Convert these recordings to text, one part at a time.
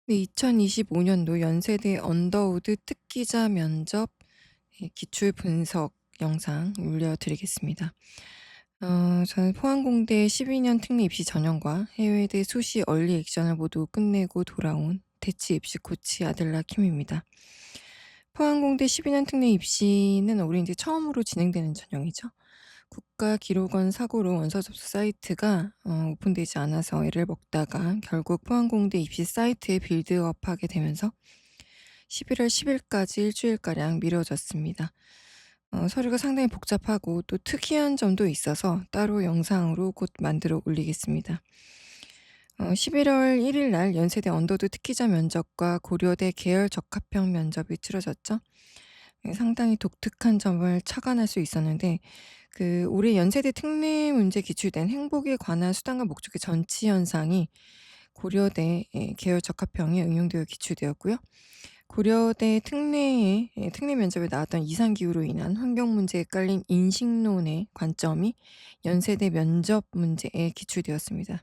네, 2025년도 연세대 언더우드 특기자 면접 기출 분석 영상 올려드리겠습니다. 저는 포항공대 12년 특례 입시 전형과 해외대 수시 얼리 액션을 모두 끝내고 돌아온 대치 입시 코치 아델라 킴입니다. 포항공대 12년 특례 입시는 올해 이제 처음으로 진행되는 전형이죠. 국가기록원 사고로 원서 접수 사이트가 오픈되지 않아서 애를 먹다가 결국 포항공대 입시 사이트에 빌드업하게 되면서 11월 10일까지 일주일가량 미뤄졌습니다. 서류가 상당히 복잡하고 또 특이한 점도 있어서 따로 영상으로 곧 만들어 올리겠습니다. 11월 1일 날 연세대 언더우드 특기자 면접과 고려대 계열 적합형 면접이 치러졌죠. 상당히 독특한 점을 착안할 수 있었는데 올해 연세대 특례 문제 기출된 행복에 관한 수단과 목적의 전치 현상이 고려대 계열 적합형에 응용되어 기출되었고요. 고려대 특례 면접에 나왔던 이상 기후로 인한 환경 문제에 깔린 인식론의 관점이 연세대 면접 문제에 기출되었습니다.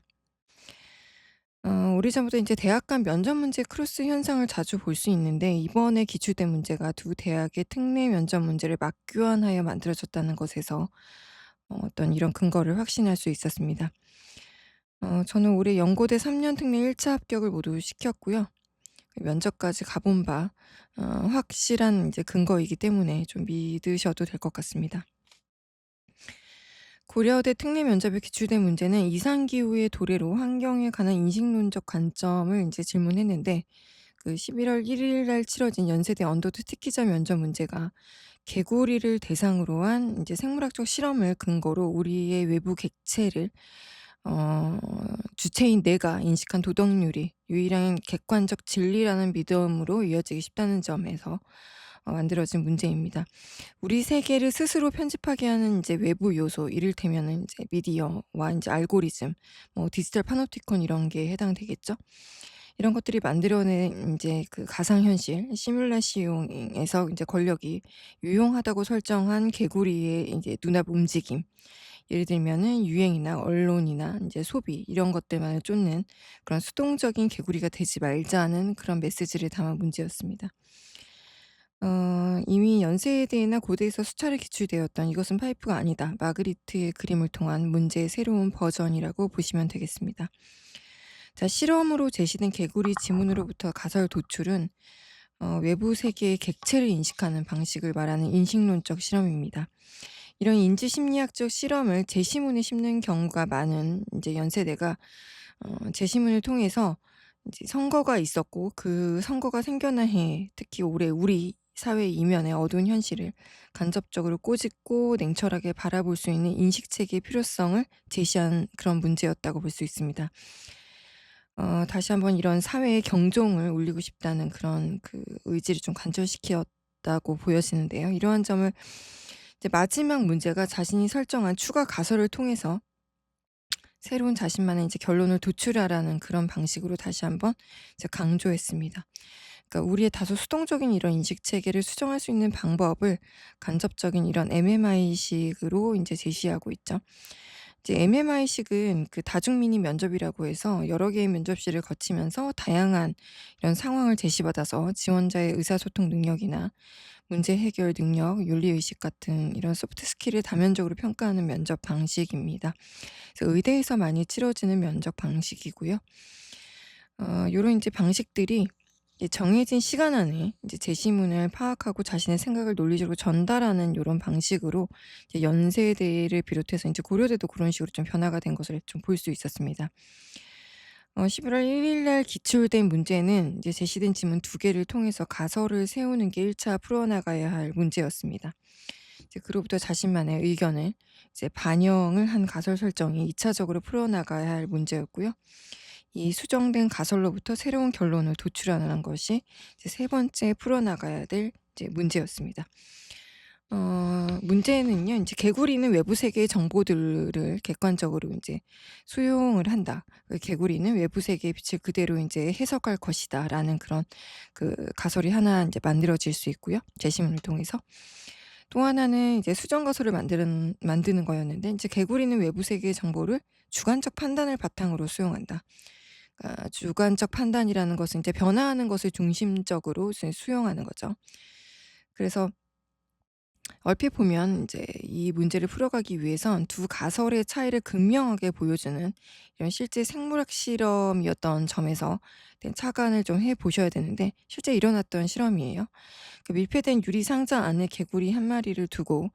오래전부터 이제 대학 간 면접 문제 크로스 현상을 자주 볼 수 있는데 이번에 기출된 문제가 두 대학의 특례 면접 문제를 맞교환하여 만들어졌다는 것에서 어떤 이런 근거를 확신할 수 있었습니다. 저는 올해 연고대 3년 특례 1차 합격을 모두 시켰고요. 면접까지 가본 바 확실한 이제 근거이기 때문에 좀 믿으셔도 될 것 같습니다. 고려대 특례 면접에 기출된 문제는 이상기후의 도래로 환경에 관한 인식론적 관점을 이제 질문했는데 11월 1일 날 치러진 연세대 언더우드 특기자 면접 문제가 개구리를 대상으로 한 이제 생물학적 실험을 근거로 우리의 외부 객체를 어 주체인 내가 인식한 도덕률이 유일한 객관적 진리라는 믿음으로 이어지기 쉽다는 점에서 만들어진 문제입니다. 우리 세계를 스스로 편집하게 하는 이제 외부 요소, 이를테면은 이제 미디어와 이제 알고리즘, 뭐 디지털 파노티콘 이런 게 해당되겠죠. 이런 것들이 만들어낸 이제 가상 현실 시뮬레이션에서 이제 권력이 유용하다고 설정한 개구리의 이제 눈앞 움직임, 예를 들면은 유행이나 언론이나 이제 소비 이런 것들만을 쫓는 그런 수동적인 개구리가 되지 말자는 그런 메시지를 담은 문제였습니다. 이미 연세대나 고대에서 수차례 기출되었던 "이것은 파이프가 아니다." 마그리트의 그림을 통한 문제의 새로운 버전이라고 보시면 되겠습니다. 자, 실험으로 제시된 개구리 지문으로부터 가설 도출은 외부 세계의 객체를 인식하는 방식을 말하는 인식론적 실험입니다. 이런 인지 심리학적 실험을 제시문에 심는 경우가 많은 이제 연세대가 제시문을 통해서 이제 선거가 있었고 그 선거가 생겨난 해, 특히 올해 우리 사회 이면의 어두운 현실을 간접적으로 꼬집고 냉철하게 바라볼 수 있는 인식 체계의 필요성을 제시한 그런 문제였다고 볼 수 있습니다. 다시 한번 이런 사회의 경종을 울리고 싶다는 그런 의지를 좀 관철시켰다고 보여지는데요. 이러한 점을 이제 마지막 문제가 자신이 설정한 추가 가설을 통해서 새로운 자신만의 이제 결론을 도출하라는 그런 방식으로 다시 한번 이제 강조했습니다. 그러니까 우리의 다소 수동적인 이런 인식 체계를 수정할 수 있는 방법을 간접적인 이런 MMI식으로 이제 제시하고 있죠. 이제 MMI식은 다중미니 면접이라고 해서 여러 개의 면접실을 거치면서 다양한 이런 상황을 제시받아서 지원자의 의사소통 능력이나 문제 해결 능력, 윤리의식 같은 이런 소프트 스킬을 다면적으로 평가하는 면접 방식입니다. 그래서 의대에서 많이 치러지는 면접 방식이고요. 요런 인제 방식들이 이 정해진 시간 안에 이제 제시문을 파악하고 자신의 생각을 논리적으로 전달하는 요런 방식으로 이제 연세대를 비롯해서 인제 고려대도 그런 식으로 좀 변화가 된 것을 좀 볼 수 있었습니다. 11월 1일 날 기출된 문제는 이제 제시된 지문 두 개를 통해서 가설을 세우는 게 1차 풀어나가야 할 문제였습니다. 이제 그로부터 자신만의 의견을 이제 반영을 한 가설 설정이 2 차적으로 풀어나가야 할 문제였고요. 이 수정된 가설로부터 새로운 결론을 도출하는 것이 이제 세 번째 풀어나가야 될 이제 문제였습니다. 문제는요, 인제 "개구리는 외부 세계의 정보들을 객관적으로 인제 수용을 한다. 개구리는 외부 세계의 빛을 그대로 인제 해석할 것이다."라는 그런 가설이 하나 인제 만들어질 수 있고요, 제시문을 통해서. 또 하나는 이제 수정 가설을 만드는 거였는데 인제 "개구리는 외부 세계의 정보를 주관적 판단을 바탕으로 수용한다." 주관적 판단이라는 것은 이제 변화하는 것을 중심적으로 이제 수용하는 거죠. 그래서 얼핏 보면 이제 이 문제를 풀어가기 위해선 두 가설의 차이를 극명하게 보여주는 이런 실제 생물학 실험이었던 점에서 착안을 좀 해 보셔야 되는데, 실제 일어났던 실험이에요. 그 밀폐된 유리 상자 안에 개구리 한 마리를 두고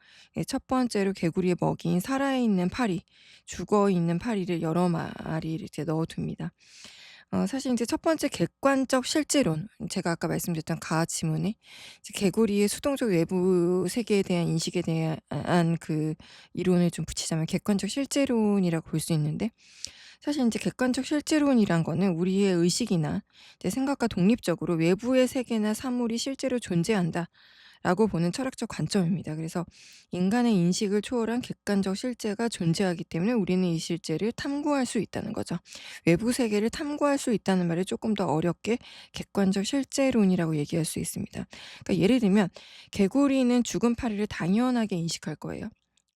첫 번째로 개구리의 먹이인 살아있는 파리, 죽어있는 파리를 여러 마리를 이제 넣어 둡니다. 사실 이제 첫 번째 객관적 실제론, 제가 아까 말씀드렸던 가아 지문에 이제 개구리의 수동적 외부 세계에 대한 인식에 대한 그 이론을 좀 붙이자면 객관적 실제론이라고 볼 수 있는데, 사실 인제 객관적 실제론이란 거는 우리의 의식이나 이제 생각과 독립적으로 '외부의 세계나 사물이 실제로 존재한다.'라고 보는 철학적 관점입니다. 그래서 인간의 인식을 초월한 객관적 실제가 존재하기 때문에 우리는 이 실제를 탐구할 수 있다는 거죠. 외부 세계를 탐구할 수 있다는 말을 쪼끔 더 어렵게 객관적 실제론이라고 얘기할 수 있습니다. 그러니까 예를 들면 개구리는 죽은 파리를 당연하게 인식할 거예요.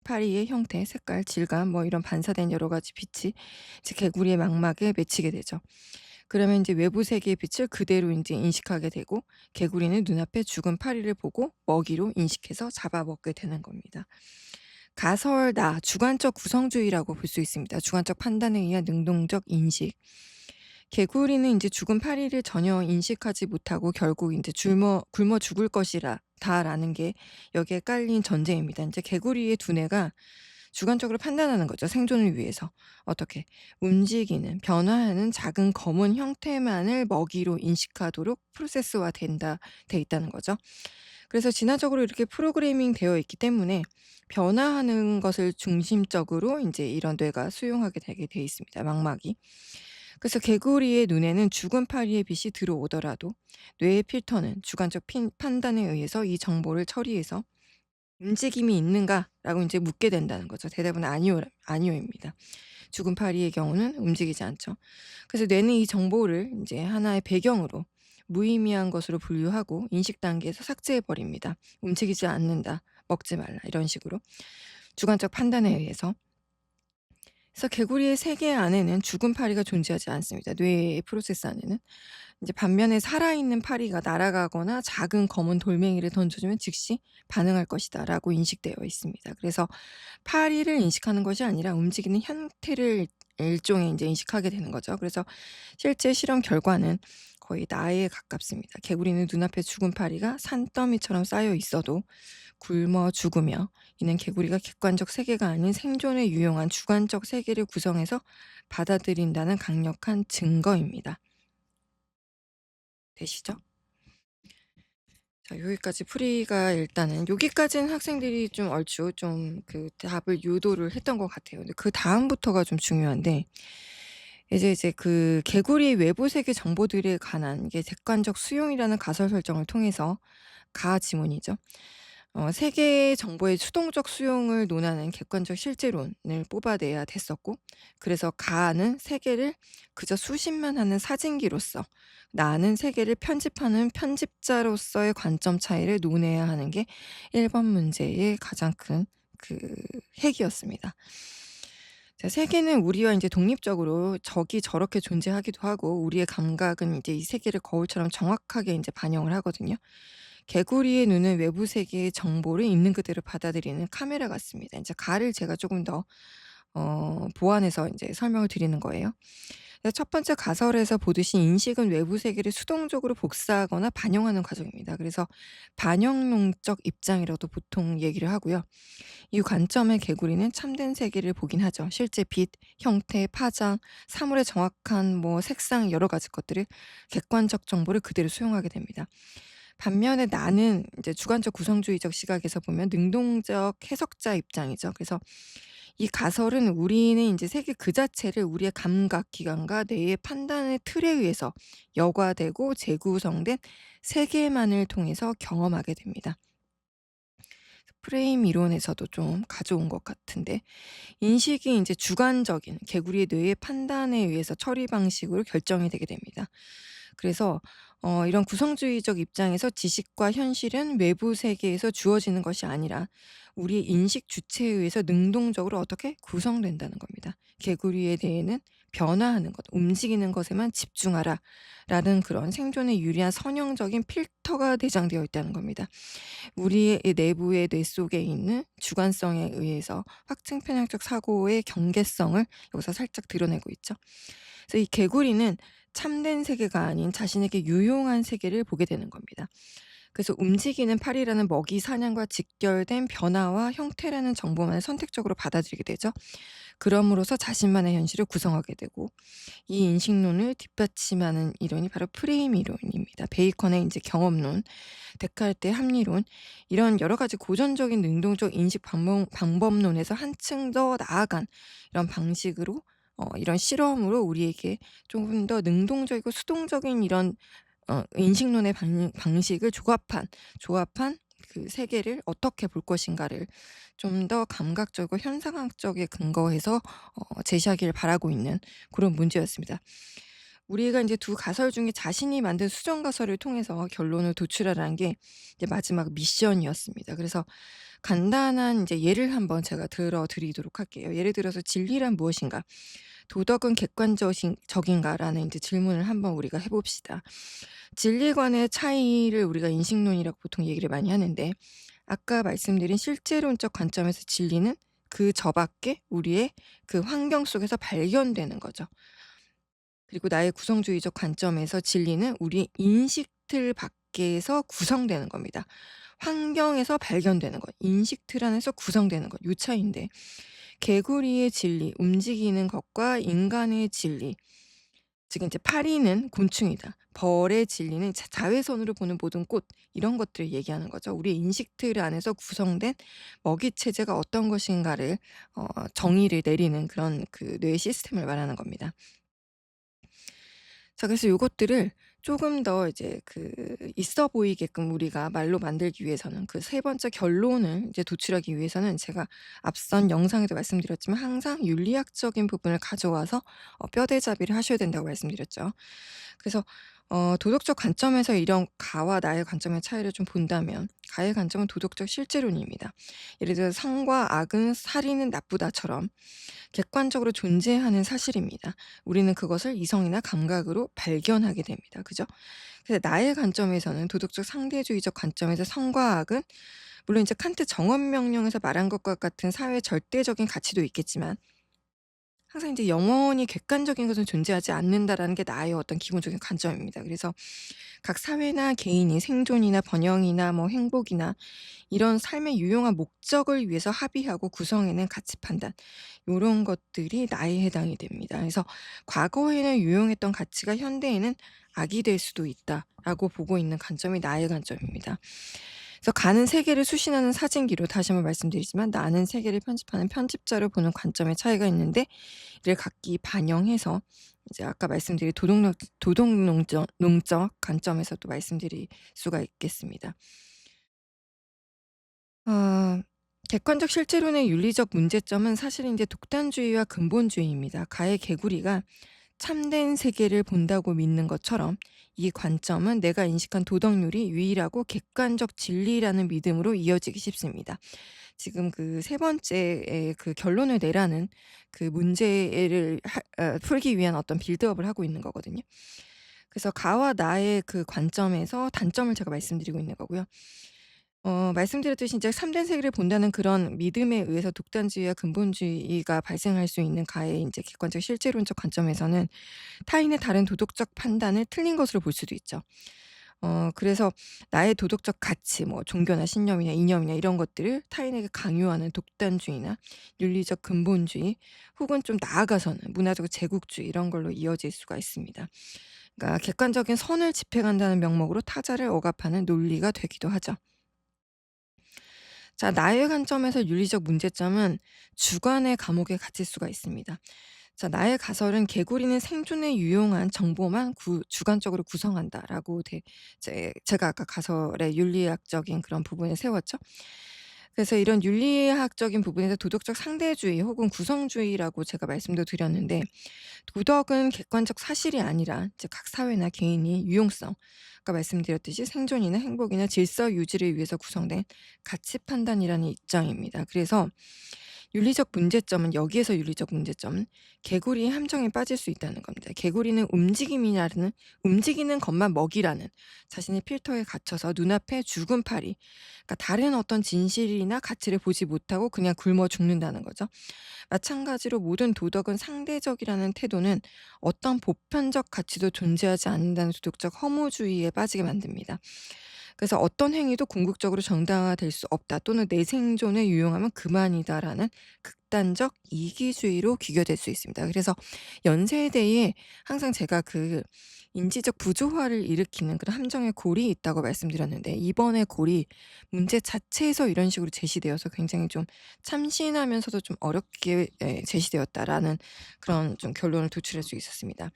파리의 형태, 색깔, 질감 뭐 이런 반사된 여러 가지 빛이 이제 개구리의 망막에 맺히게 되죠. 그러면 인제 외부 세계의 빛을 그대로 인제 인식하게 되고, 개구리는 눈앞에 죽은 파리를 보고 먹이로 인식해서 잡아먹게 되는 겁니다. 가설나 주관적 구성주의라고 볼 수 있습니다. 주관적 판단에 의한 능동적 인식. 개구리는 인제 죽은 파리를 전혀 인식하지 못하고 결국 인제 굶어 죽을 것이라 다라는 게 여기에 깔린 전제입니다. 인제 개구리의 두뇌가 주관적으로 판단하는 거죠, 생존을 위해서. 어떻게? 움직이는, 변화하는 작은 검은 형태만을 먹이로 인식하도록 프로세스화 된다 돼 있다는 거죠. 그래서 진화적으로 이렇게 프로그래밍 되어 있기 때문에 변화하는 것을 중심적으로 인제 이런 뇌가 수용하게 되게 돼 있습니다, 망막이. 그래서 개구리의 눈에는 죽은 파리의 빛이 들어오더라도 뇌의 필터는 주관적 판단에 의해서 이 정보를 처리해서 "움직임이 있는가?"라고 인제 묻게 된다는 거죠. 대답은 아니오입니다. 죽은 파리의 경우는 움직이지 않죠. 그래서 뇌는 이 정보를 인제 하나의 배경으로 무의미한 것으로 분류하고 인식 단계에서 삭제해 버립니다. "움직이지 않는다. 먹지 말라." 이런 식으로 주관적 판단에 의해서. 그래서 개구리의 세계 안에는 죽은 파리가 존재하지 않습니다, 뇌의 프로세스 안에는. 이제 반면에 살아있는 파리가 날아가거나 작은 검은 돌멩이를 던져주면 즉시 반응할 것이다라고 인식되어 있습니다. 그래서 파리를 인식하는 것이 아니라 움직이는 형태를 일종의 인제 인식하게 되는 거죠. 그래서 실제 실험 결과는 거의 나에 가깝습니다. 개구리는 눈앞에 죽은 파리가 산더미처럼 쌓여 있어도 굶어 죽으며, 이는 개구리가 객관적 세계가 아닌 생존에 유용한 주관적 세계를 구성해서 받아들인다는 강력한 증거입니다. 되시죠? 자, 여기까지 풀이가 일단은 여기까지는 학생들이 좀 얼추 좀 그 답을 유도를 했던 것 같아요. 근데 그다음부터가 좀 중요한데, 이제 그 개구리의 외부 세계 정보들에 관한 이게 객관적 수용이라는 가설 설정을 통해서 가아 지문이죠. 세계의 정보의 수동적 수용을 논하는 객관적 실제론을 뽑아내야 됐었고, 그래서 가는 세계를 그저 수집만 하는 사진기로서, 나는 세계를 편집하는 편집자로서의 관점 차이를 논해야 하는 게 1번 문제의 가장 큰 그 핵이었습니다. 자, 세계는 우리와 인제 독립적으로 저기 저렇게 존재하기도 하고, 우리의 감각은 이제 이 세계를 거울처럼 정확하게 인제 반영을 하거든요. 개구리의 눈은 외부 세계의 정보를 있는 그대로 받아들이는 카메라 같습니다. 인제 가를 제가 쪼금 더 보완해서 인제 설명을 드리는 거예요. 그래서 첫 번째 가설에서 보듯이 인식은 외부 세계를 수동적으로 복사하거나 반영하는 과정입니다. 그래서 반영론적 입장이라고도 보통 얘기를 하고요. 이 관점의 개구리는 참된 세계를 보긴 하죠. 실제 빛, 형태, 파장, 사물의 정확한 뭐 색상 여러 가지 것들을, 객관적 정보를 그대로 수용하게 됩니다. 반면에 나는 이제 주관적 구성주의적 시각에서 보면 능동적 해석자 입장이죠. 그래서 이 가설은 우리는 인제 세계 그 자체를 우리의 감각 기관과 뇌의 판단의 틀에 의해서 여과되고 재구성된 세계만을 통해서 경험하게 됩니다. 프레임 이론에서도 좀 가져온 것 같은데, 인식이 인제 주관적인 개구리의 뇌의 판단에 의해서 처리 방식으로 결정이 되게 됩니다. 그래서 이런 구성주의적 입장에서 지식과 현실은 외부 세계에서 주어지는 것이 아니라 우리의 인식 주체에 의해서 능동적으로 어떻게 구성된다는 겁니다. 개구리에 대해는 변화하는 것, 움직이는 것에만 집중하라라는 그런 생존에 유리한 선형적인 필터가 내장되어 있다는 겁니다. 우리의 내부의 뇌 속에 있는 주관성에 의해서 확증 편향적 사고의 경계성을 여기서 살짝 드러내고 있죠. 그래서 이 개구리는 참된 세계가 아닌 자신에게 유용한 세계를 보게 되는 겁니다. 그래서 움직이는 팔이라는 먹이 사냥과 직결된 변화와 형태라는 정보만을 선택적으로 받아들이게 되죠. 그럼으로써 자신만의 현실을 구성하게 되고, 이 인식론을 뒷받침하는 이론이 바로 프레임 이론입니다. 베이컨의 이제 경험론, 데카르트의 합리론, 이런 여러 가지 고전적인 능동적 인식 방법론에서 한층 더 나아간 이런 방식으로, 이런 실험으로 우리에게 조금 더 능동적이고 수동적인 이런 인식론의 방식을 조합한 그 세계를 어떻게 볼 것인가를 좀 더 감각적이고 현상학적에 근거해서 제시하기를 바라고 있는 그런 문제였습니다. 우리가 이제 두 가설 중에 자신이 만든 수정 가설을 통해서 결론을 도출하라는 게 이제 마지막 미션이었습니다. 그래서 간단한 이제 예를 한번 제가 들어 드리도록 할게요. 예를 들어서 진리란 무엇인가? 도덕은 객관적인가라는 이제 질문을 한번 우리가 해 봅시다. 진리관의 차이를 우리가 인식론이라고 보통 얘기를 많이 하는데, 아까 말씀드린 실제론적 관점에서 진리는 그 저밖에 우리의 그 환경 속에서 발견되는 거죠. 그리고 나의 구성주의적 관점에서 진리는 우리 인식틀 밖에서 구성되는 겁니다. 환경에서 발견되는 것, 인식틀 안에서 구성되는 것, 요 차이인데, 개구리의 진리, 움직이는 것과 인간의 진리, 즉 이제 파리는 곤충이다, 벌의 진리는 자외선으로 보는 모든 꽃, 이런 것들을 얘기하는 거죠. 우리의 인식틀 안에서 구성된 먹이 체제가 어떤 것인가를 정의를 내리는 그런 그 뇌 시스템을 말하는 겁니다. 자, 그래서 요것들을 조금 더 이제 그 있어 보이게끔 우리가 말로 만들기 위해서는, 그 세 번째 결론을 이제 도출하기 위해서는, 제가 앞선 영상에도 말씀드렸지만 항상 윤리학적인 부분을 가져와서 뼈대잡이를 하셔야 된다고 말씀드렸죠. 그래서 도덕적 관점에서 이런 가와 나의 관점의 차이를 좀 본다면, 가의 관점은 도덕적 실제론입니다. 예를 들어 상과 악은, 살인은 나쁘다처럼 객관적으로 존재하는 사실입니다. 우리는 그것을 이성이나 감각으로 발견하게 됩니다. 그죠? 그래서 나의 관점에서는, 도덕적 상대주의적 관점에서 성과 악은, 물론 이제 칸트 정언명령에서 말한 것과 같은 사회 절대적인 가치도 있겠지만, 항상 이제 영원히 객관적인 것은 존재하지 않는다라는 게 나의 어떤 기본적인 관점입니다. 그래서 각 사회나 개인이 생존이나 번영이나 뭐 행복이나 이런 삶의 유용한 목적을 위해서 합의하고 구성해낸 가치 판단, 요런 것들이 나에 해당이 됩니다. 그래서 과거에는 유용했던 가치가 현대에는 악이 될 수도 있다라고 보고 있는 관점이 나의 관점입니다. 그래서 가는 세계를 수신하는 사진기로, 다시 한번 말씀드리지만 나는 세계를 편집하는 편집자로 보는 관점의 차이가 있는데, 이를 각기 반영해서 이제 아까 말씀드린 도덕농적 관점에서 또 말씀드릴 수가 있겠습니다. 아, 객관적 실제론의 윤리적 문제점은 사실 이제 독단주의와 근본주의입니다. 가의 개구리가 참된 세계를 본다고 믿는 것처럼, 이 관점은 내가 인식한 도덕률이 유일하고 객관적 진리라는 믿음으로 이어지기 쉽습니다. 지금 그 세 번째의 그 결론을 내라는 그 문제를 풀기 위한 어떤 빌드업을 하고 있는 거거든요. 그래서 가와 나의 그 관점에서 단점을 제가 말씀드리고 있는 거고요. 말씀드렸듯이 이제 3된 세계를 본다는 그런 믿음에 의해서 독단주의와 근본주의가 발생할 수 있는 가의 인제 객관적 실제론적 관점에서는 타인의 다른 도덕적 판단을 틀린 것으로 볼 수도 있죠. 그래서 나의 도덕적 가치, 뭐 종교나 신념이나 이념이나 이런 것들을 타인에게 강요하는 독단주의나 윤리적 근본주의, 혹은 좀 나아가서는 문화적 제국주의, 이런 걸로 이어질 수가 있습니다. 그러니까 객관적인 선을 집행한다는 명목으로 타자를 억압하는 논리가 되기도 하죠. 자, 나의 관점에서 윤리적 문제점은 주관의 감옥에 갇힐 수가 있습니다. 자, 나의 가설은 개구리는 생존에 유용한 정보만 주관적으로 구성한다라고 제가 아까 가설의 윤리학적인 그런 부분을 세웠죠. 그래서 이런 윤리학적인 부분에서 도덕적 상대주의 혹은 구성주의라고 제가 말씀도 드렸는데, 도덕은 객관적 사실이 아니라 이제 각 사회나 개인이 유용성, 아까 말씀드렸듯이 생존이나 행복이나 질서 유지를 위해서 구성된 가치 판단이라는 입장입니다. 그래서 윤리적 문제점은, 여기에서 윤리적 문제점은 개구리의 함정에 빠질 수 있다는 겁니다. 개구리는 움직이는 것만 먹이라는 자신의 필터에 갇혀서 눈앞에 죽은 파리, 그러니까 다른 어떤 진실이나 가치를 보지 못하고 그냥 굶어 죽는다는 거죠. 마찬가지로 모든 도덕은 상대적이라는 태도는 어떤 보편적 가치도 존재하지 않는다는 도덕적 허무주의에 빠지게 만듭니다. 그래서 어떤 행위도 궁극적으로 정당화될 수 없다 또는 내 생존에 유용하면 그만이다라는 극단적 이기주의로 귀결될 수 있습니다. 그래서 연세대에 항상 제가 그 인지적 부조화를 일으키는 그런 함정의 골이 있다고 말씀드렸는데, 이번에 골이 문제 자체에서 이런 식으로 제시되어서 굉장히 좀 참신하면서도 좀 어렵게 제시되었다라는 그런 좀 결론을 도출할 수 있었습니다.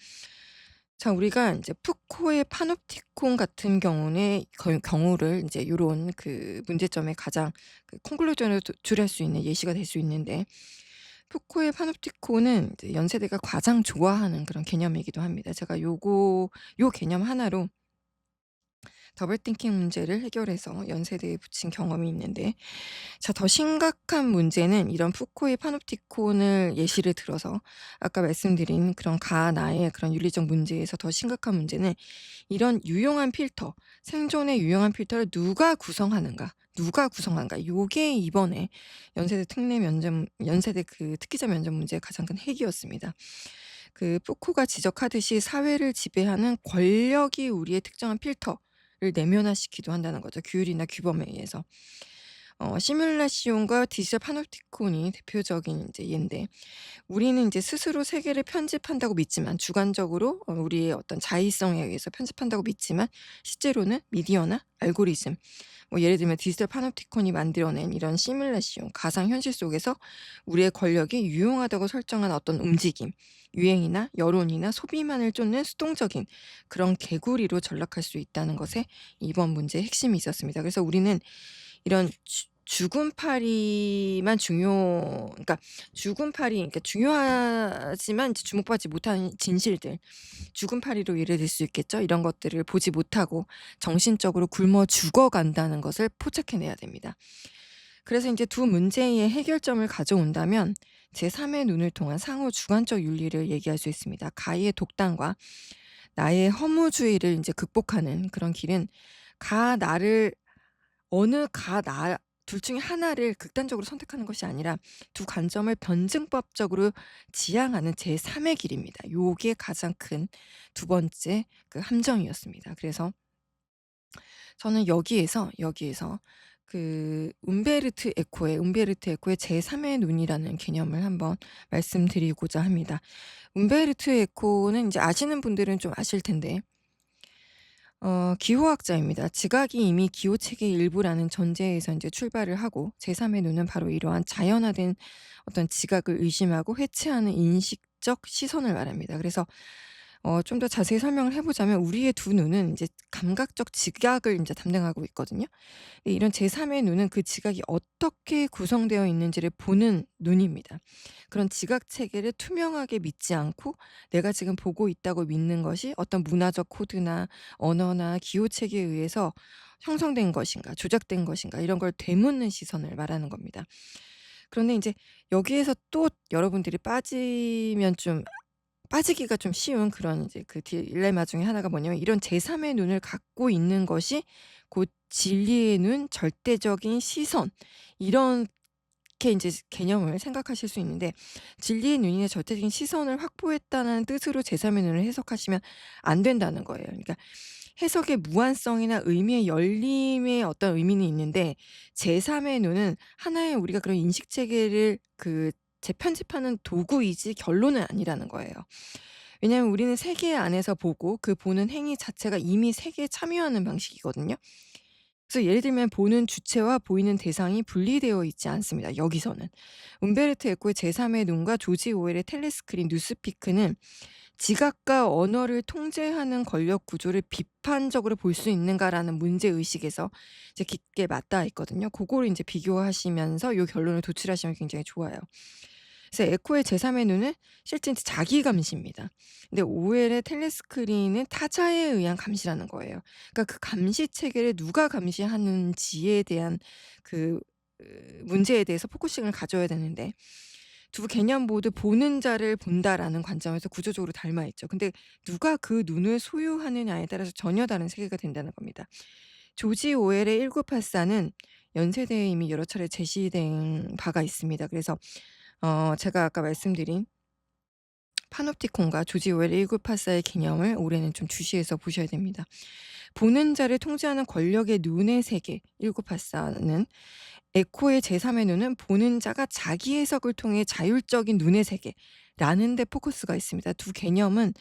자, 우리가 이제 푸코의 파놉티콘 같은 경우를 이제 요런 그 문제점의 가장 그 콘클루전을 도출할 수 있는 예시가 될 수 있는데, 푸코의 파놉티콘은 이제 연세대가 가장 좋아하는 그런 개념이기도 합니다. 제가 요 개념 하나로 더블 띵킹 문제를 해결해서 연세대에 붙인 경험이 있는데, 자, 더 심각한 문제는 이런 푸코의 파놉티콘을 예시를 들어서 아까 말씀드린 그런 가나의 그런 윤리적 문제에서 더 심각한 문제는 이런 유용한 필터, 생존에 유용한 필터를 누가 구성하는가? 누가 구성한가? 요게 이번에 연세대 그 특기자 면접 문제의 가장 큰 핵이었습니다. 그 푸코가 지적하듯이 사회를 지배하는 권력이 우리의 특정한 필터를 내면화시키기도 한다는 거죠, 규율이나 규범에 의해서. 시뮬라시온과 디지털 파놉티콘이 대표적인 이제 예인데, 우리는 이제 스스로 세계를 편집한다고 믿지만, 주관적으로 우리의 어떤 자의성에 의해서 편집한다고 믿지만, 실제로는 미디어나 알고리즘, 뭐 예를 들면 디지털 파놉티콘이 만들어낸 이런 시뮬레이션 가상 현실 속에서 우리의 권력이 유용하다고 설정한 어떤 움직임, 유행이나 여론이나 소비만을 쫓는 수동적인 그런 개구리로 전락할 수 있다는 것에 이번 문제의 핵심이 있었습니다. 그래서 우리는 이런 죽은 파리만 그러니까 죽은 파리, 그러니까 중요하지만 이제 주목받지 못한 진실들, 죽은 파리로 예를 들 수 있겠죠. 이런 것들을 보지 못하고 정신적으로 굶어 죽어간다는 것을 포착해내야 됩니다. 그래서 이제 두 문제의 해결점을 가져온다면 제3의 눈을 통한 상호 주관적 윤리를 얘기할 수 있습니다. 가의 독단과 나의 허무주의를 이제 극복하는 그런 길은 나를 어느 둘 중에 하나를 극단적으로 선택하는 것이 아니라 두 관점을 변증법적으로 지향하는 제3의 길입니다. 요게 가장 큰 두 번째 그 함정이었습니다. 그래서 저는 여기에서 그 움베르트 에코의 제3의 눈이라는 개념을 한번 말씀드리고자 합니다. 움베르트 에코는 이제 아시는 분들은 좀 아실 텐데, 기호학자입니다. 지각이 이미 기호 체계의 일부라는 전제에서 이제 출발을 하고, 제3의 눈은 바로 이러한 자연화된 어떤 지각을 의심하고 해체하는 인식적 시선을 말합니다. 그래서 좀 더 자세히 설명을 해 보자면, 우리의 두 눈은 이제 감각적 지각을 인제 담당하고 있거든요. 이런 제3의 눈은 그 지각이 어떻게 구성되어 있는지를 보는 눈입니다. 그런 지각 체계를 투명하게 믿지 않고 내가 지금 보고 있다고 믿는 것이 어떤 문화적 코드나 언어나 기호 체계에 의해서 형성된 것인가, 조작된 것인가, 이런 걸 되묻는 시선을 말하는 겁니다. 그런데 인제 여기에서 또 여러분들이 빠지기가 좀 쉬운 그런 이제 그 딜레마 중에 하나가 뭐냐면, 이런 제3의 눈을 갖고 있는 것이 곧 진리의 눈, 절대적인 시선, 이렇게 인제 개념을 생각하실 수 있는데, 진리의 눈이나 절대적인 시선을 확보했다는 뜻으로 제3의 눈을 해석하시면 안 된다는 거예요. 그러니까 해석의 무한성이나 의미의 열림의 어떤 의미는 있는데, 제3의 눈은 하나의 우리가 그런 인식 체계를 그 재편집하는 도구이지 결론은 아니라는 거예요. 왜냐하면 우리는 세계 안에서 보고 그 보는 행위 자체가 이미 세계에 참여하는 방식이거든요. 그래서 예를 들면 보는 주체와 보이는 대상이 분리되어 있지 않습니다, 여기서는. 움베르토 에코의 제3의 눈과 조지 오웰의 텔레스크린 뉴스피크는 지각과 언어를 통제하는 권력 구조를 비판적으로 볼 수 있는가라는 문제 의식에서 이제 깊게 맞닿아 있거든요. 그거를 인제 비교하시면서 요 결론을 도출하시면 굉장히 좋아요. 그래서 에코의 제3의 눈은 실제 이제 자기 감시입니다. 근데 오웰의 텔레스크린은 타자에 의한 감시라는 거예요. 그러니까 그 감시 체계를 누가 감시하는지에 대한 그 문제에 대해서 포커싱을 가져야 되는데, 두 개념 모두 '보는 자를 본다.'라는 관점에서 구조적으로 닮아 있죠. 근데 누가 그 눈을 소유하느냐에 따라서 전혀 다른 세계가 된다는 겁니다. 조지 오웰의 1984는 연세대에 이미 여러 차례 제시된 바가 있습니다. 그래서 제가 아까 말씀드린 파놉티콘과 조지 오웰의 1984의 개념을 올해는 좀 주시해서 보셔야 됩니다. 보는 자를 통제하는 권력의 눈의 세계 1984는, 에코의 제3의 눈은 보는 자가 자기 해석을 통해 자율적인 눈의 세계라는 데 포커스가 있습니다. 두 개념은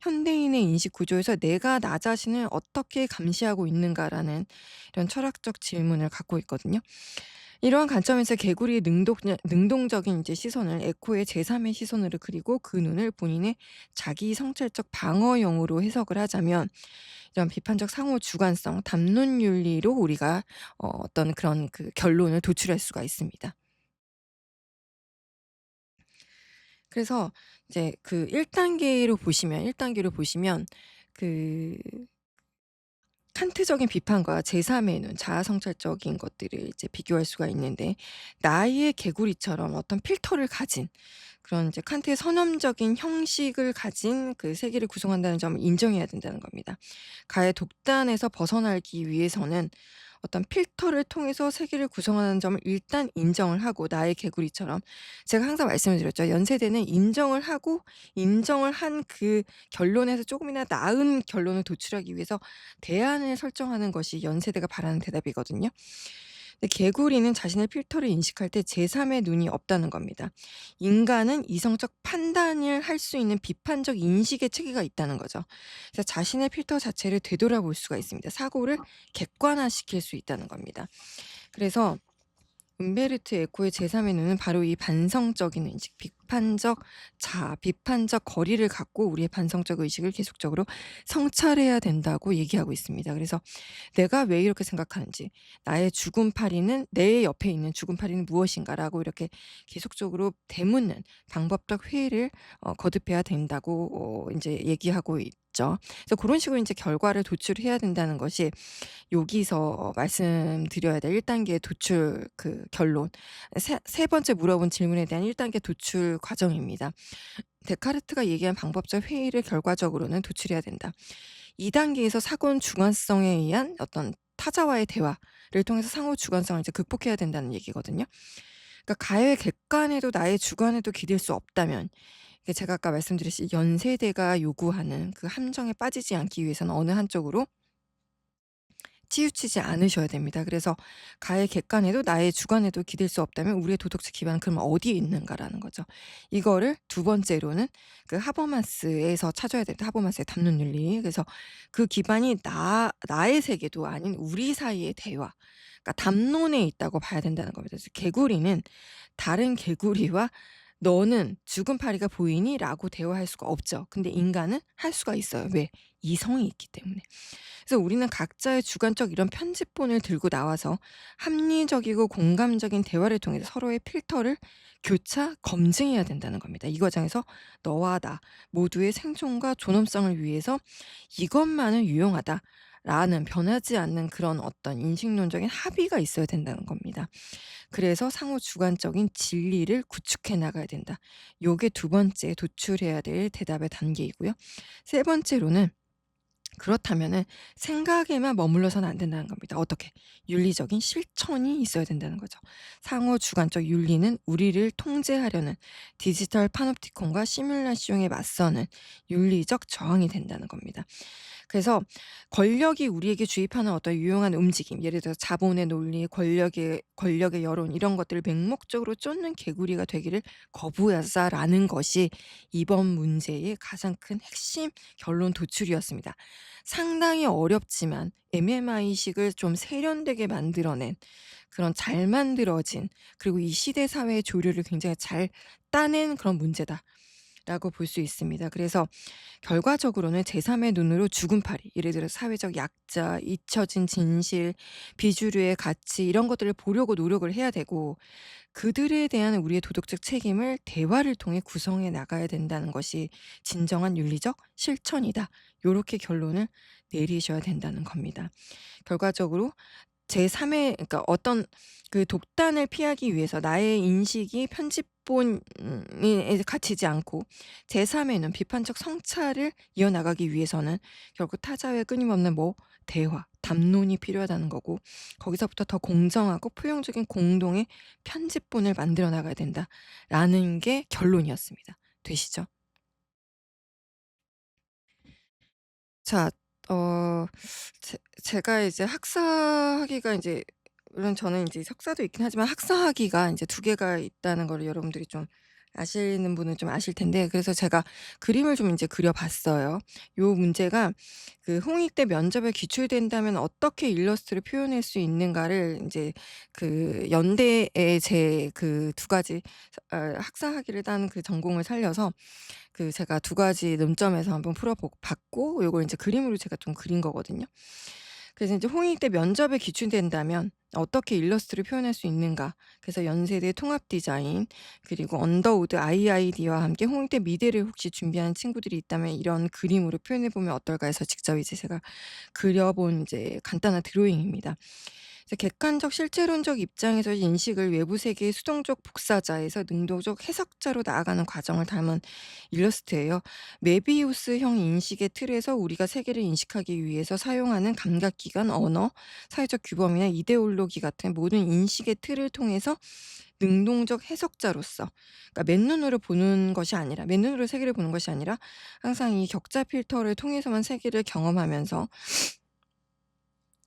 현대인의 인식 구조에서 내가 나 자신을 어떻게 감시하고 있는가라는 이런 철학적 질문을 갖고 있거든요. 이러한 관점에서 개구리의 능동적인 이제 시선을 에코의 제3의 시선으로 그리고 그 눈을 본인의 자기 성찰적 방어용으로 해석을 하자면, 이런 비판적 상호 주관성, 담론 윤리로 우리가 어떤 그런 그 결론을 도출할 수가 있습니다. 그래서 이제 그 1단계로 보시면 그 칸트적인 비판과 제3의 눈, 자아 성찰적인 것들을 이제 비교할 수가 있는데, 나의 개구리처럼 어떤 필터를 가진 그런 이제 칸트의 선험적인 형식을 가진 그 세계를 구성한다는 점을 인정해야 된다는 겁니다. 가의 독단에서 벗어나기 위해서는 어떤 필터를 통해서 세계를 구성하는 점을 일단 인정을 하고, 나의 개구리처럼 제가 항상 말씀을 드렸죠. 연세대는 인정을 하고 인정을 한 그 결론에서 조금이나 나은 결론을 도출하기 위해서 대안을 설정하는 것이 연세대가 바라는 대답이거든요. 근데 개구리는 자신의 필터를 인식할 때 제3의 눈이 없다는 겁니다. 인간은 이성적 판단을 할 수 있는 비판적 인식의 체계가 있다는 거죠. 그래서 자신의 필터 자체를 되돌아볼 수가 있습니다. 사고를 객관화시킬 수 있다는 겁니다. 그래서 음베르트 에코의 제3의 눈은 바로 이 반성적인 인식, 비판적 거리를 갖고 우리의 반성적 의식을 계속적으로 성찰해야 된다고 얘기하고 있습니다. 그래서 내가 왜 이렇게 생각하는지, 나의 죽음파리는, 내 옆에 있는 죽음파리는 무엇인가라고 이렇게 계속적으로 되묻는 방법적 회의를 거듭해야 된다고 이제 얘기하고 있죠. 그래서 그런 식으로 이제 결과를 도출해야 된다는 것이 여기서 말씀드려야 될 1단계 도출 그 결론, 세 번째 물어본 질문에 대한 1단계 도출 과정입니다. 데카르트가 얘기한 방법적 회의를 결과적으로는 도출해야 된다. 2단계에서 사고는 주관성에 의한 어떤 타자와의 대화를 통해서 상호 주관성을 이제 극복해야 된다는 얘기거든요. 그러니까 가의 객관에도 나의 주관에도 기댈 수 없다면, 이게 제가 아까 말씀드렸듯이 연세대가 요구하는 그 함정에 빠지지 않기 위해서는 어느 한쪽으로 치우치지 않으셔야 됩니다. 그래서 가의 객관에도 나의 주관에도 기댈 수 없다면 우리의 도덕적 기반은 그럼 어디에 있는가라는 거죠. 이거를 두 번째로는 그 하버마스에서 찾아야 됩니다. 하버마스의 담론 윤리. 그래서 그 기반이 나의 세계도 아닌 우리 사이의 대화, 그러니까 담론에 있다고 봐야 된다는 겁니다. 그래서 개구리는 다른 개구리와 "너는 죽은 파리가 보이니?" 라고 대화할 수가 없죠. 근데 인간은 할 수가 있어요. 왜? 이성이 있기 때문에. 그래서 우리는 각자의 주관적 이런 편집본을 들고 나와서 합리적이고 공감적인 대화를 통해서 서로의 필터를 교차 검증해야 된다는 겁니다. 이 과정에서 너와 나 모두의 생존과 존엄성을 위해서 이것만은 유용하다라는 변하지 않는 그런 어떤 인식론적인 합의가 있어야 된다는 겁니다. 그래서 상호 주관적인 진리를 구축해 나가야 된다. 요게 두 번째 도출해야 될 대답의 단계이고요. 세 번째로는, 그렇다면은 생각에만 머물러서는 안 된다는 겁니다. 어떻게? 윤리적인 실천이 있어야 된다는 거죠. 상호 주관적 윤리는 우리를 통제하려는 디지털 파놉티콘과 시뮬라시옹에 맞서는 윤리적 저항이 된다는 겁니다. 그래서 권력이 우리에게 주입하는 어떤 유용한 움직임, 예를 들어서 자본의 논리, 권력의 여론, 이런 것들을 맹목적으로 쫓는 개구리가 되기를 거부하자라는 것이 이번 문제의 가장 큰 핵심 결론 도출이었습니다. 상당히 어렵지만 MMI식을 좀 세련되게 만들어낸, 그런 잘 만들어진, 그리고 이 시대 사회의 조류를 굉장히 잘 따낸 그런 문제다 라고 볼 수 있습니다. 그래서 결과적으로는 제3의 눈으로 죽은 파리, 예를 들어 사회적 약자, 잊혀진 진실, 비주류의 가치, 이런 것들을 보려고 노력을 해야 되고, 그들에 대한 우리의 도덕적 책임을 대화를 통해 구성해 나가야 된다는 것이 진정한 윤리적 실천이다. 요렇게 결론을 내리셔야 된다는 겁니다. 결과적으로 제3의, 그러니까 어떤 그 독단을 피하기 위해서 나의 인식이 편집본에 갇히지 않고 제3의 눈, 비판적 성찰을 이어나가기 위해서는 결국 타자와의 끊임없는 뭐 대화, 담론이 필요하다는 거고, 거기서부터 더 공정하고 포용적인 공동의 편집본을 만들어 나가야 된다라는 게 결론이었습니다. 되시죠? 자, 어 제가 이제 학사학위가 이제 물론 저는 이제 석사도 있긴 하지만 학사학위가 이제 두 개가 있다는 거를 여러분들이 좀 아시는 분은 좀 아실 텐데, 그래서 제가 그림을 좀 이제 그려 봤어요. 요 문제가 그 홍익대 면접에 기출된다면 어떻게 일러스트를 표현할 수 있는가를 이제 그 연대에 제 그 두 가지 학사학위를 딴 그 전공을 살려서 그 제가 두 가지 논점에서 한번 풀어 봤고, 요걸 인제 그림으로 제가 좀 그린 거거든요. 그래서 인제 홍익대 면접에 기출된다면 어떻게 일러스트를 표현할 수 있는가. 그래서 연세대 통합 디자인, 그리고 언더우드 IID와 함께 홍익대 미대를 혹시 준비하는 친구들이 있다면 이런 그림으로 표현해 보면 어떨까 해서 직접 이제 제가 그려 본 이제 간단한 드로잉입니다. 그래서 객관적 실제론적 입장에서 인식을 외부 세계의 수동적 복사자에서 능동적 해석자로 나아가는 과정을 담은 일러스트예요. 메비우스형 인식의 틀에서 우리가 세계를 인식하기 위해서 사용하는 감각기관, 언어, 사회적 규범이나 이데올로기 같은 모든 인식의 틀을 통해서 능동적 해석자로서, 그러니까 맨눈으로 보는 것이 아니라, 맨눈으로 세계를 보는 것이 아니라 항상 이 격자 필터를 통해서만 세계를 경험하면서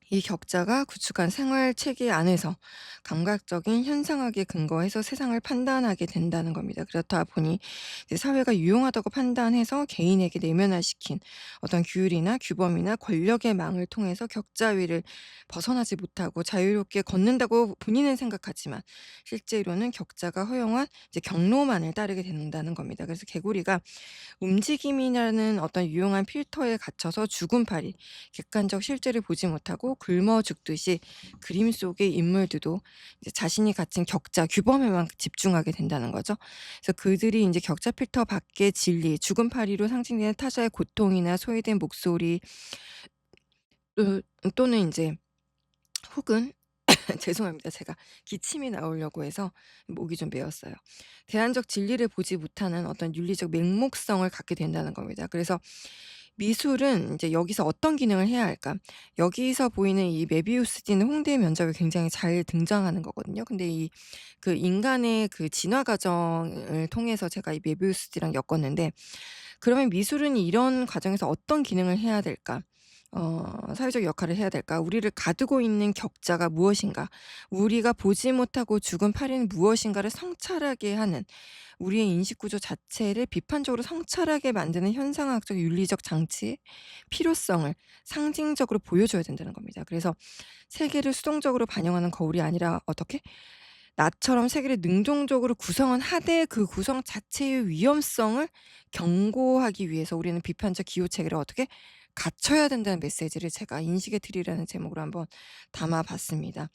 이 격자가 구축한 생활 체계 안에서 감각적인 현상학에 근거해서 세상을 판단하게 된다는 겁니다. 그렇다 보니 이제 사회가 유용하다고 판단해서 개인에게 내면화시킨 어떤 규율이나 규범이나 권력의 망을 통해서 격자 위를 벗어나지 못하고 자유롭게 걷는다고 본인은 생각하지만 실제로는 격자가 허용한 이제 경로만을 따르게 된다는 겁니다. 그래서 개구리가 움직임이라는 어떤 유용한 필터에 갇혀서 죽은 파리, 객관적 실제를 보지 못하고 굶어 죽듯이 그림 속의 인물들도 이제 자신이 갇힌 격자, 규범에만 집중하게 된다는 거죠. 그래서 그들이 이제 격자 필터 밖의 진리, 죽은 파리로 상징되는 타자의 고통이나 소외된 목소리, 또는 이제 혹은 죄송합니다. 제가 기침이 나오려고 해서 목이 좀 메었어요. 대안적 진리를 보지 못하는 어떤 윤리적 맹목성을 갖게 된다는 겁니다. 그래서 미술은 이제 여기서 어떤 기능을 해야 할까? 여기서 보이는 이 메비우스 띠는 홍대 면접에 굉장히 잘 등장하는 거거든요. 근데 이 그 인간의 그 진화 과정을 통해서 제가 이 메비우스 띠랑 엮었는데, 그러면 미술은 이런 과정에서 어떤 기능을 해야 될까? 사회적 역할을 해야 될까? 우리를 가두고 있는 격자가 무엇인가? 우리가 보지 못하고 죽은 파리는 무엇인가를 성찰하게 하는, 우리의 인식 구조 자체를 비판적으로 성찰하게 만드는 현상학적 윤리적 장치의 필요성을 상징적으로 보여줘야 된다는 겁니다. 그래서 세계를 수동적으로 반영하는 거울이 아니라 어떻게? 나처럼 세계를 능동적으로 구성한 하되 그 구성 자체의 위험성을 경고하기 위해서 우리는 비판적 기호 체계를 어떻게 갖춰야 된다는 메시지를 제가 인식의 틀이라는 제목으로 한번 담아 봤습니다.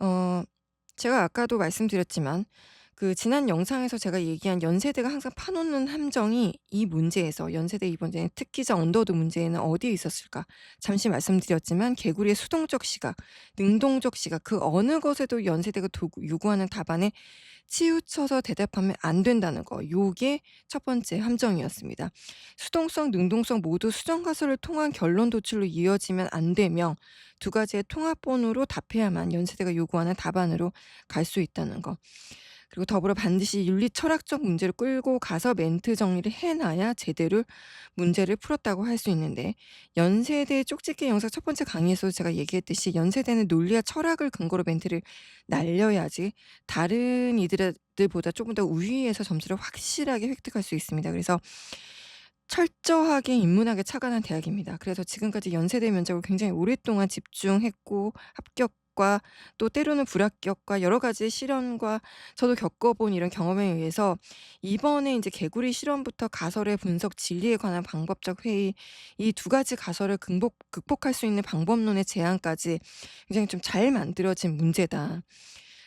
어 제가 아까도 말씀드렸지만 그 지난 영상에서 제가 얘기한 연세대가 항상 파놓는 함정이 이 문제에서, 연세대 이번에 특기자 언더우드 문제에는 어디에 있었을까? 잠시 말씀드렸지만 개구리의 수동적 시각, 능동적 시각, 그 어느 것에도 연세대가 요구하는 답안에 치우쳐서 대답하면 안 된다는 거. 요게 첫 번째 함정이었습니다. 수동성, 능동성 모두 수정 가설을 통한 결론 도출로 이어지면 안 되며 두 가지의 통합본으로 답해야만 연세대가 요구하는 답안으로 갈 수 있다는 거. 그리고 더불어 반드시 윤리 철학적 문제를 끌고 가서 멘트 정리를 해 놔야 제대로 문제를 풀었다고 할 수 있는데, 연세대 쪽집게 영상 첫 번째 강의에서도 제가 얘기했듯이 연세대는 논리와 철학을 근거로 멘트를 날려야지 다른 이들보다 조금 더 우위에서 점수를 확실하게 획득할 수 있습니다. 그래서 철저하게 인문학에 착안한 대학입니다. 그래서 지금까지 연세대 면접을 굉장히 오랫동안 집중했고, 합격과 또 때로는 불합격과 여러 가지 시련과 저도 겪어본 이런 경험에 의해서 이번에 이제 개구리 실험부터 가설의 분석, 진리에 관한 방법적 회의, 이 두 가지 가설을 극복할 수 있는 방법론의 제안까지 굉장히 좀 잘 만들어진 문제다.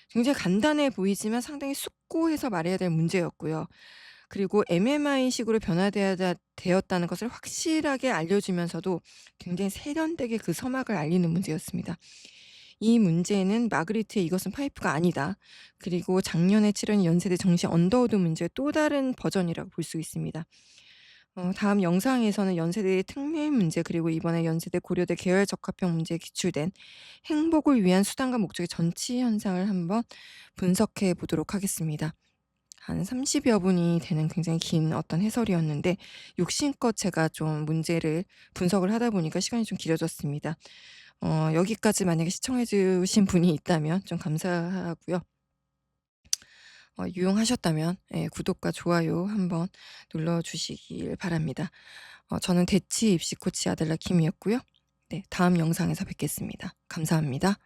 굉장히 간단해 보이지만 상당히 숙고해서 말해야 될 문제였고요. 그리고 MMI식으로 되었다는 것을 확실하게 알려주면서도 굉장히 세련되게 그 서막을 알리는 문제였습니다. 이 문제는 마그리트의 이것은 파이프가 아니다. 그리고 작년에 치른 연세대 정시 언더우드 문제의 또 다른 버전이라고 볼 수 있습니다. 다음 영상에서는 연세대의 특례 문제 그리고 이번에 연세대 고려대 계열 적합형 문제에 기출된 행복을 위한 수단과 목적의 전치 현상을 한번 분석해 보도록 하겠습니다. 한 30여 분이 되는 굉장히 긴 어떤 해설이었는데 욕심껏 제가 좀 문제를 분석을 하다 보니까 시간이 좀 길어졌습니다. 여기까지 만약에 시청해 주신 분이 있다면 좀 감사하고요. 유용하셨다면 예 구독과 좋아요 한번 눌러 주시길 바랍니다. 저는 대치 입시 코치 아델라 김이었고요. 네 다음 영상에서 뵙겠습니다. 감사합니다.